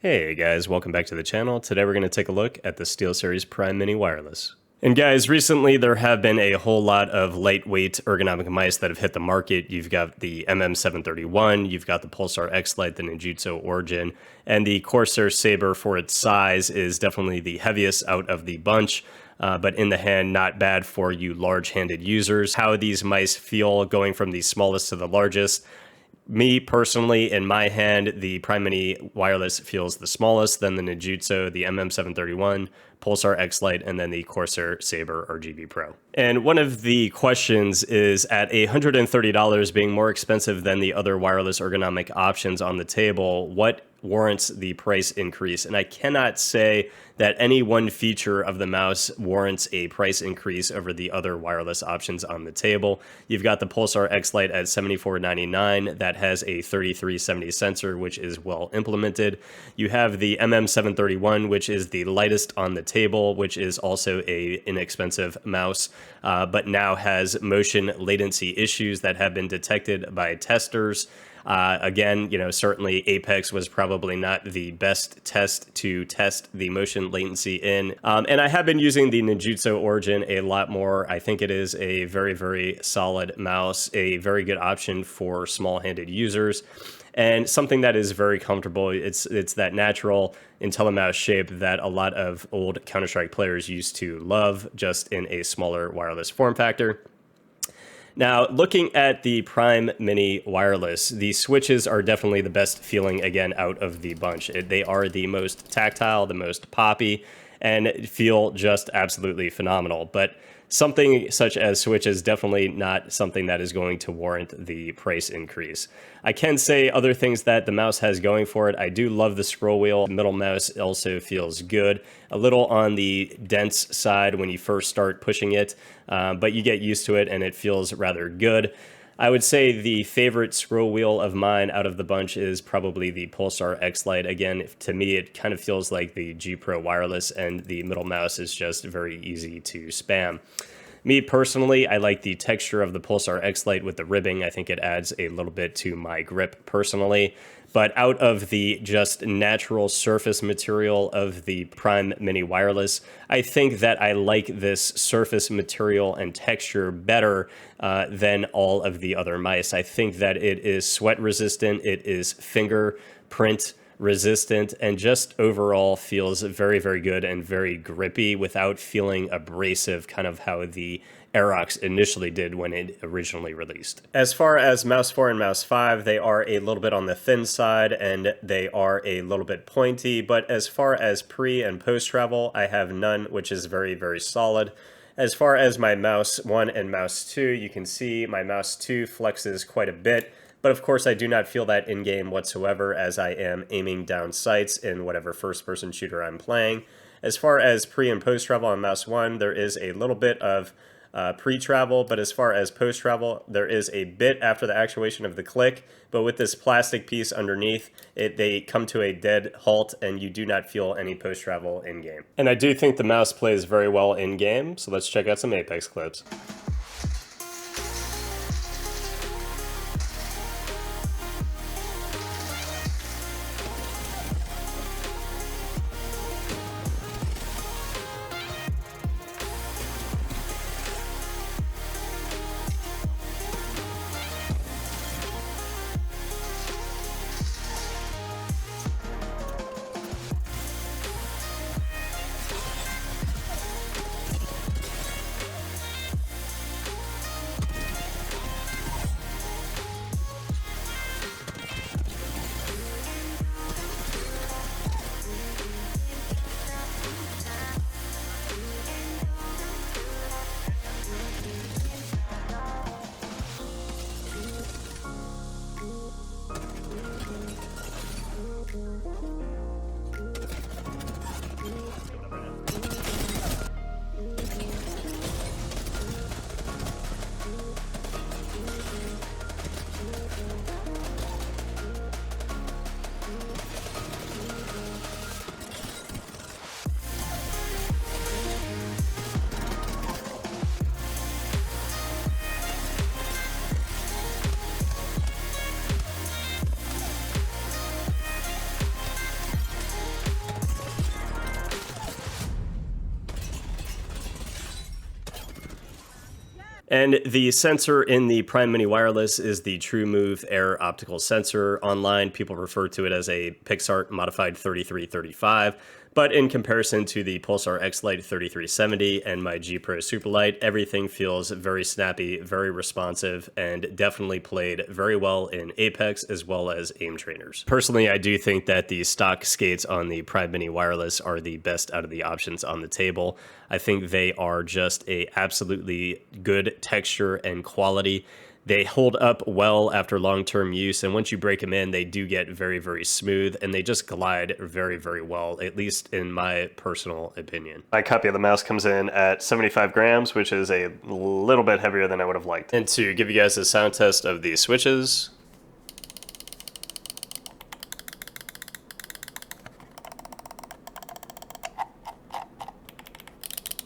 Hey guys, welcome back to the channel. Today we're going to take a look at the SteelSeries Prime Mini Wireless. And guys, recently there have been a whole lot of lightweight ergonomic mice that have hit the market. You've got the MM731, you've got the Pulsar X Lite, the Ninjutsu Origin, and the Corsair Saber for its size is definitely the heaviest out of the bunch. But in the hand, not bad for you large-handed users. How these mice feel going from the smallest to the largest. Me personally, in my hand, the Prime Mini Wireless feels the smallest, then the Ninjutsu, the MM731, Pulsar X Lite, and then the Corsair Saber RGB Pro. And one of the questions is, at $130 being more expensive than the other wireless ergonomic options on the table, what warrants the price increase? And I cannot say that any one feature of the mouse warrants a price increase over the other wireless options on the table. You've got the Pulsar X Lite at $74.99 that has a 3370 sensor, which is well implemented. You have the MM731, which is the lightest on the table, which is also a inexpensive mouse, but now has motion latency issues that have been detected by testers. Again, certainly Apex was probably not the best test to test the motion latency in. And I have been using the Ninjutsu Origin a lot more. I think it is a very, very solid mouse, a very good option for small-handed users, and something that is very comfortable. It's that natural IntelliMouse shape that a lot of old Counter-Strike players used to love, just in a smaller wireless form factor. Now, looking at the Prime Mini Wireless, the switches are definitely the best feeling, again, out of the bunch. They are the most tactile, the most poppy, and feel just absolutely phenomenal. But something such as Switch is definitely not something that is going to warrant the price increase. I can say other things that the mouse has going for it. I do love the scroll wheel. The middle mouse also feels good. A little on the dense side when you first start pushing it, but you get used to it and it feels rather good. I would say the favorite scroll wheel of mine out of the bunch is probably the Pulsar X Lite. Again, to me, it kind of feels like the G Pro Wireless, and the middle mouse is just very easy to spam. Me personally, I like the texture of the Pulsar X Lite with the ribbing. I think it adds a little bit to my grip personally. But out of the just natural surface material of the Prime Mini Wireless, I think that I like this surface material and texture better than all of the other mice. I think that it is sweat resistant, it is fingerprint resistant, and just overall feels very, very good and very grippy without feeling abrasive, kind of how the Aerox initially did when it originally released. As far as Mouse 4 and Mouse 5, they are a little bit on the thin side and they are a little bit pointy, but as far as pre and post travel, I have none, which is very, very solid. As far as my Mouse 1 and Mouse 2, you can see my Mouse 2 flexes quite a bit, but of course I do not feel that in-game whatsoever, as I am aiming down sights in whatever first-person shooter I'm playing. As far as pre and post travel on Mouse 1, there is a little bit of pre-travel, but as far as post-travel, there is a bit after the actuation of the click, but with this plastic piece underneath, they come to a dead halt and you do not feel any post-travel in-game. And I do think the mouse plays very well in-game, so let's check out some Apex clips. And the sensor in the Prime Mini Wireless is the TrueMove Air optical sensor. Online, people refer to it as a PixArt modified 3335. But in comparison to the Pulsar X Lite 3370 and my G Pro Superlight, everything feels very snappy, very responsive, and definitely played very well in Apex as well as aim trainers. Personally, I do think that the stock skates on the Prime Mini Wireless are the best out of the options on the table. I think they are just a absolutely good texture and quality. They hold up well after long-term use, and once you break them in, they do get very, very smooth, and they just glide very, very well, at least in my personal opinion. My copy of the mouse comes in at 75 grams, which is a little bit heavier than I would have liked. And to give you guys a sound test of the switches,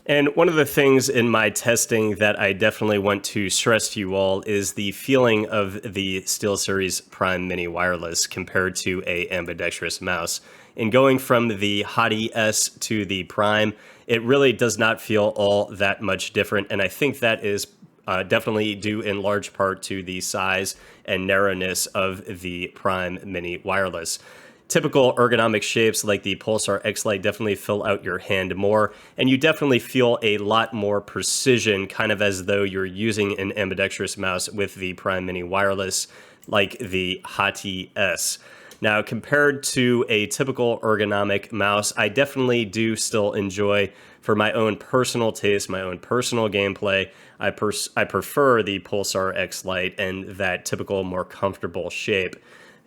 and one of the things in my testing that I definitely want to stress to you all is the feeling of the SteelSeries Prime Mini Wireless compared to a ambidextrous mouse. In going from the Hottie S to the Prime, it really does not feel all that much different, and I think that is definitely due in large part to the size and narrowness of the Prime Mini Wireless. Typical ergonomic shapes like the Pulsar X Lite definitely fill out your hand more, and you definitely feel a lot more precision, kind of as though you're using an ambidextrous mouse with the Prime Mini Wireless, like the Hottie S. Now, compared to a typical ergonomic mouse, I definitely do still enjoy, for my own personal taste, my own personal gameplay, I prefer the Pulsar X Lite and that typical, more comfortable shape.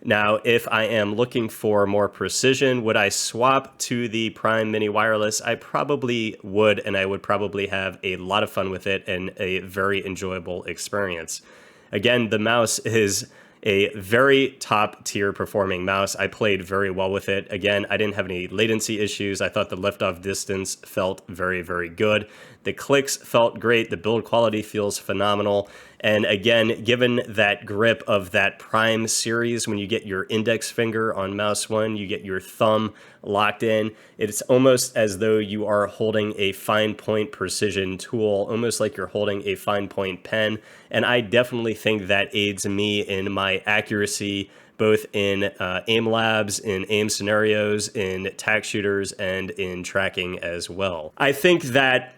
Now, if I am looking for more precision, would I swap to the Prime Mini Wireless? I probably would, and I would probably have a lot of fun with it and a very enjoyable experience. Again, the mouse is a very top tier performing mouse. I played very well with it. Again, I didn't have any latency issues. I thought the liftoff distance felt very, very good. The clicks felt great. The build quality feels phenomenal. And again, given that grip of that Prime series, when you get your index finger on mouse one, you get your thumb locked in, it's almost as though you are holding a fine point precision tool, almost like you're holding a fine point pen. And I definitely think that aids me in my accuracy, both in aim labs, in aim scenarios, in tack shooters, and in tracking as well. I think that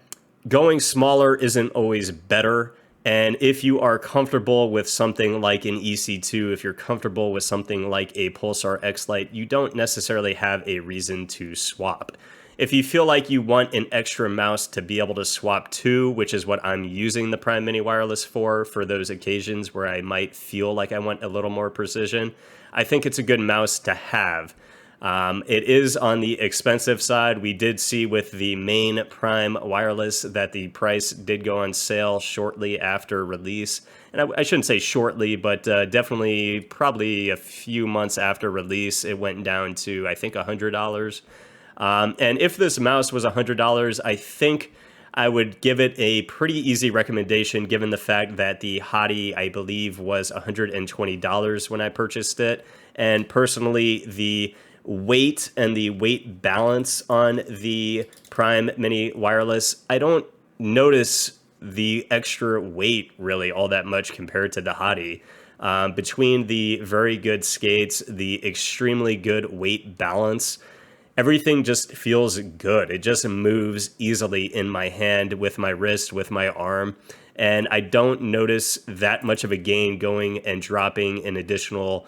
going smaller isn't always better. And if you are comfortable with something like an EC2, if you're comfortable with something like a Pulsar X Lite, you don't necessarily have a reason to swap. If you feel like you want an extra mouse to be able to swap to, which is what I'm using the Prime Mini Wireless for those occasions where I might feel like I want a little more precision, I think it's a good mouse to have. It is on the expensive side. We did see with the main Prime Wireless that the price did go on sale shortly after release. And I shouldn't say shortly, but definitely probably a few months after release, it went down to, I think, $100. And if this mouse was $100, I think I would give it a pretty easy recommendation given the fact that the Hottie, I believe, was $120 when I purchased it. And personally, the weight and the weight balance on the Prime Mini Wireless, I don't notice the extra weight really all that much compared to the Hottie. Between the very good skates, the extremely good weight balance, everything just feels good. It just moves easily in my hand, with my wrist, with my arm. And I don't notice that much of a gain going and dropping an additional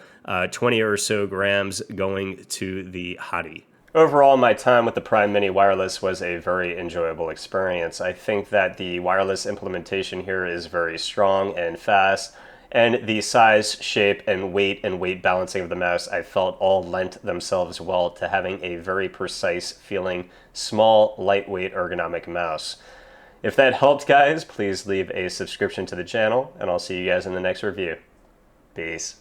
20 or so grams going to the Hottie. Overall, my time with the Prime Mini Wireless was a very enjoyable experience. I think that the wireless implementation here is very strong and fast, and the size, shape, and weight balancing of the mouse, I felt all lent themselves well to having a very precise feeling, small, lightweight, ergonomic mouse. If that helped, guys, please leave a subscription to the channel, and I'll see you guys in the next review. Peace.